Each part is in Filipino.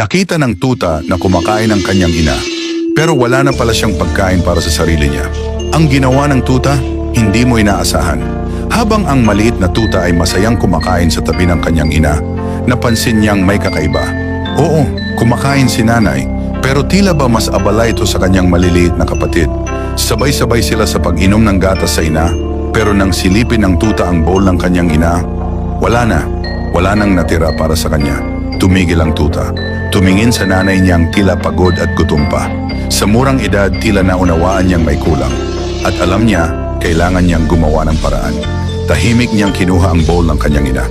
Nakita ng tuta na kumakain ang kanyang ina, pero wala na pala siyang pagkain para sa sarili niya. Ang ginawa ng tuta, hindi mo inaasahan. Habang ang maliit na tuta ay masayang kumakain sa tabi ng kanyang ina, napansin niyang may kakaiba. Oo, kumakain si nanay, pero tila ba mas abala ito sa kanyang maliliit na kapatid. Sabay-sabay sila sa pag-inom ng gatas sa ina, pero nang silipin ng tuta ang bowl ng kanyang ina, wala nang natira para sa kanya. Tumigil ang tuta. Tumingin sa nanay niyang tila pagod at gutom pa. Sa murang edad, tila naunawaan niyang may kulang. At alam niya, kailangan niyang gumawa ng paraan. Tahimik niyang kinuha ang bowl ng kanyang ina.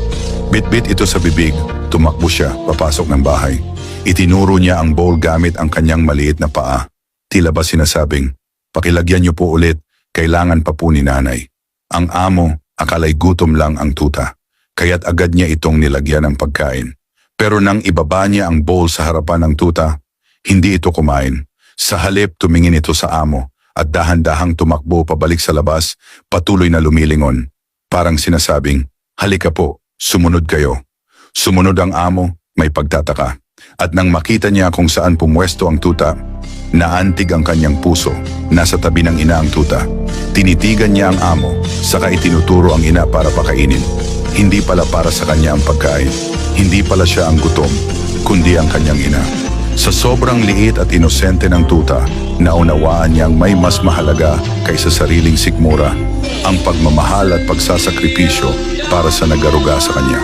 Bit-bit ito sa bibig, tumakbo siya, papasok ng bahay. Itinuro niya ang bowl gamit ang kanyang maliit na paa. Tila ba sinasabing, pakilagyan niyo po ulit, kailangan pa po ni nanay. Ang amo, akala'y gutom lang ang tuta. Kaya't agad niya itong nilagyan ng pagkain. Pero nang ibaba niya ang bowl sa harapan ng tuta, hindi ito kumain. Sa halip, tumingin ito sa amo at dahan-dahang tumakbo pabalik sa labas, patuloy na lumilingon. Parang sinasabing, halika po, sumunod kayo. Sumunod ang amo, may pagtataka. At nang makita niya kung saan pumwesto ang tuta, naantig ang kanyang puso. Nasa tabi ng ina ang tuta. Tinitigan niya ang amo, saka itinuturo ang ina para pakainin. Hindi pala para sa kanya ang pagkain. Hindi pala siya ang gutom, kundi ang kanyang ina. Sa sobrang liit at inosente ng tuta, naunawaan niyang may mas mahalaga kaysa sariling sikmura, ang pagmamahal at pagsasakripisyo para sa nagaruga sa kanya.